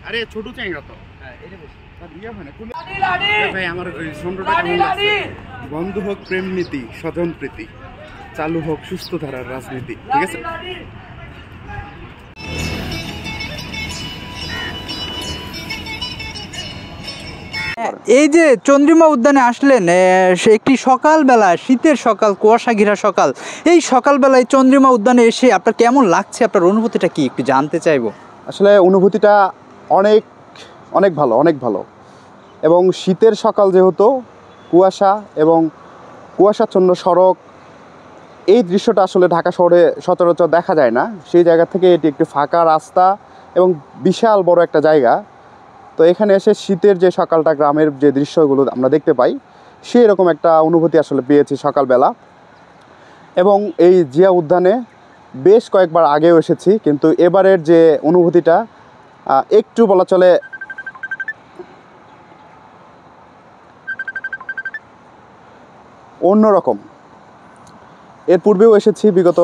আরে ছোট চ্যাংড়া তো ভাই আমার সন্ধ্যটা কেমন লাগছে? বন্ধ হোক প্রেম নীতি, স্বজন প্রীতি, চালু হোক সুস্থ ধারার রাজনীতি। ঠিক আছে। এই যে চন্দ্রিমা উদ্যানে আসলেন, সে একটি সকালবেলা, শীতের সকাল, কুয়াশা ঘেরা সকাল, এই সকালবেলায় চন্দ্রিমা উদ্যানে এসে আপনার কেমন লাগছে? আপনার অনুভূতিটা কি একটু জানতে চাইবো। আসলে অনুভূতিটা অনেক অনেক ভালো, অনেক ভালো। এবং শীতের সকাল যেহেতু, কুয়াশা এবং কুয়াশাচ্ছন্ন সড়ক, এই দৃশ্যটা আসলে ঢাকা শহরে সচরাচর দেখা যায় না। সেই জায়গা থেকে এটি একটি ফাঁকা রাস্তা এবং বিশাল বড় একটা জায়গা। তো এখানে এসে শীতের যে সকালটা, গ্রামের যে দৃশ্যগুলো আমরা দেখতে পাই, সেই রকম একটা অনুভূতি আসলে পেয়েছি সকালবেলা। এবং এই জিয়া উদ্যানে বেশ কয়েকবার আগেও এসেছি, কিন্তু এবারের যে অনুভূতিটা একটু বলা চলে অন্যরকম। এর পূর্বেও এসেছি বিগত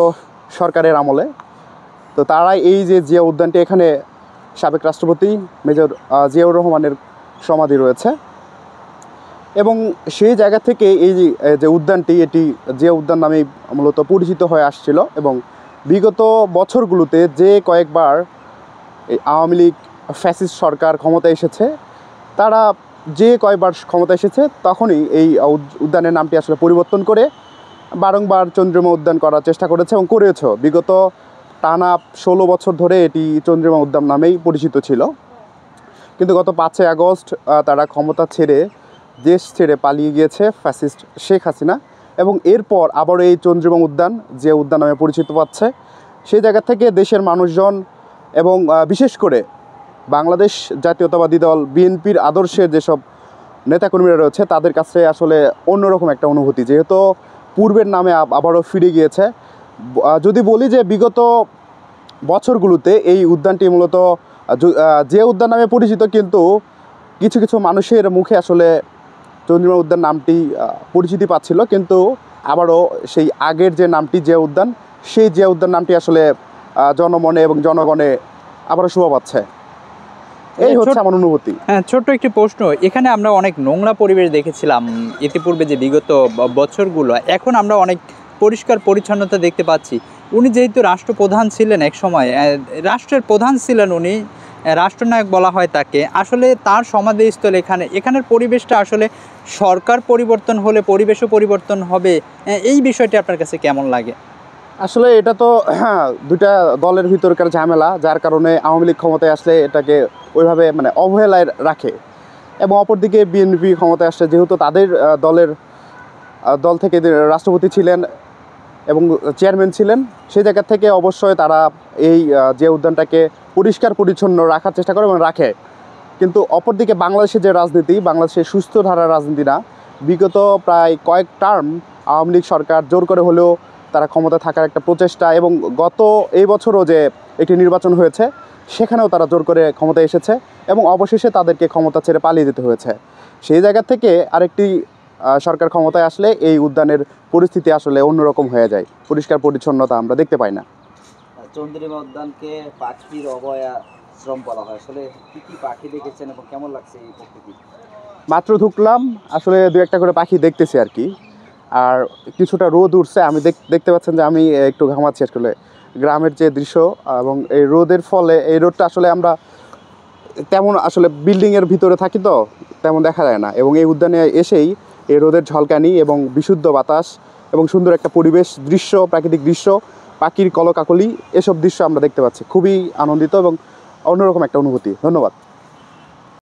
সরকারের আমলে। তো তারাই এই যে জিয়া উদ্যানটি, এখানে সাবেক রাষ্ট্রপতি মেজর জিয়াউর রহমানের সমাধি রয়েছে। এবং সেই জায়গা থেকে এই যে উদ্যানটি, এটি জিয়া উদ্যান নামেই মূলত পরিচিত হয়ে আসছিল। এবং বিগত বছরগুলোতে যে কয়েকবার এই আওয়ামী লীগ ফ্যাসিস্ট সরকার ক্ষমতায় এসেছে, তারা যে কয়েকবার ক্ষমতা এসেছে তখনই এই উদ্যানের নামটি আসলে পরিবর্তন করে বারংবার চন্দ্রিমা উদ্যান করার চেষ্টা করেছে এবং করেছে। বিগত টানা 16 বছর ধরে এটি চন্দ্রিমা উদ্যান নামেই পরিচিত ছিল। কিন্তু গত 5 আগস্ট তারা ক্ষমতা ছেড়ে, দেশ ছেড়ে পালিয়ে গিয়েছে ফ্যাসিস্ট শেখ হাসিনা। এবং এরপর আবারও এই চন্দ্রিমা উদ্যান যে উদ্যান নামে পরিচিত পাচ্ছে। সেই জায়গা থেকে দেশের মানুষজন এবং বিশেষ করে বাংলাদেশ জাতীয়তাবাদী দল বিএনপির আদর্শের যেসব নেতাকর্মীরা রয়েছে, তাদের কাছে আসলে অন্যরকম একটা অনুভূতি, যেহেতু পূর্বের নামে আবারও ফিরে গিয়েছে। যদি বলি যে বিগত বছরগুলোতে এই উদ্যানটি মূলত যে উদ্যান নামে পরিচিত, কিন্তু কিছু কিছু মানুষের মুখে আসলে চন্দ্রিমা উদ্যান নামটি পরিচিতি পাচ্ছিল, কিন্তু আবারও সেই আগের যে নামটি জিয়া উদ্যান, সেই জিয়া উদ্যান নামটি আসলে জনমনে এবং জনগণে আবারও শোভা পাচ্ছে। এই হচ্ছে আমার অনুভূতি। হ্যাঁ, ছোট্ট একটি প্রশ্ন। এখানে আমরা অনেক নোংরা পরিবেশ দেখেছিলাম ইতিপূর্বে যে বিগত বছরগুলো, এখন আমরা অনেক পরিষ্কার পরিচ্ছন্নতা দেখতে পাচ্ছি। উনি যেহেতু রাষ্ট্রপ্রধান ছিলেন, এক সময় রাষ্ট্রের প্রধান ছিলেন উনি, রাষ্ট্রনায়ক বলা হয় তাকে, আসলে তার সমাধিস্থল এখানের পরিবেশটা আসলে সরকার পরিবর্তন হলে পরিবেশও পরিবর্তন হবে, এই বিষয়টি আপনার কাছে কেমন লাগে? আসলে এটা তো দুটা দলের ভিতরকার ঝামেলা, যার কারণে আওয়ামী লীগ ক্ষমতায় আসলে এটাকে ওইভাবে মানে অবহেলায় রাখে। এবং অপরদিকে বিএনপি ক্ষমতায় আসছে, যেহেতু তাদের দল থেকে রাষ্ট্রপতি ছিলেন এবং চেয়ারম্যান ছিলেন, সেই জায়গা থেকে অবশ্যই তারা এই যে উদ্যানটাকে পরিষ্কার পরিচ্ছন্ন রাখার চেষ্টা করে এবং রাখে। কিন্তু অপরদিকে বাংলাদেশের যে রাজনীতি, বাংলাদেশের সুস্থ ধারার রাজনীতি না। বিগত প্রায় কয়েক টার্ম আওয়ামী লীগ সরকার জোর করে হলেও তারা ক্ষমতা থাকার একটা প্রচেষ্টা, এবং গত এই বছরও যে একটি নির্বাচন হয়েছে, সেখানেও তারা জোর করে ক্ষমতায় এসেছে এবং অবশেষে তাদেরকে ক্ষমতা ছেড়ে পালিয়ে যেতে হয়েছে। সেই জায়গা থেকে আরেকটি সরকার ক্ষমতায় আসলে এই উদ্যানের পরিস্থিতি আসলে অন্যরকম হয়ে যায়, পরিষ্কার পরিচ্ছন্নতা আমরা দেখতে পাই না। চন্দ্রিমা উদ্যানকে পাখির অভয়াশ্রম বলা হয়, আসলে কী কী পাখি দেখেছেন এবং কেমন লাগছে এই প্রকৃতি? মাত্র ঢুকলাম, আসলে দু একটা করে পাখি দেখতেছি আর কি। আর কিছুটা রোদ উঠছে, আমি দেখতে পাচ্ছেন যে আমি একটু ঘামাচ্ছি আসলে। গ্রামের যে দৃশ্য এবং এই রোদের ফলে, এই রোদটা আসলে আমরা তেমন আসলে বিল্ডিংয়ের ভিতরে থাকি তো তেমন দেখা যায় না, এবং এই উদ্যানে এসেই এই রোদের ঝলকানি এবং বিশুদ্ধ বাতাস এবং সুন্দর একটা পরিবেশ দৃশ্য, প্রাকৃতিক দৃশ্য, পাখির কলকাকলি, এসব দৃশ্য আমরা দেখতে পাচ্ছি। খুবই আনন্দিত এবং অন্যরকম একটা অনুভূতি। ধন্যবাদ।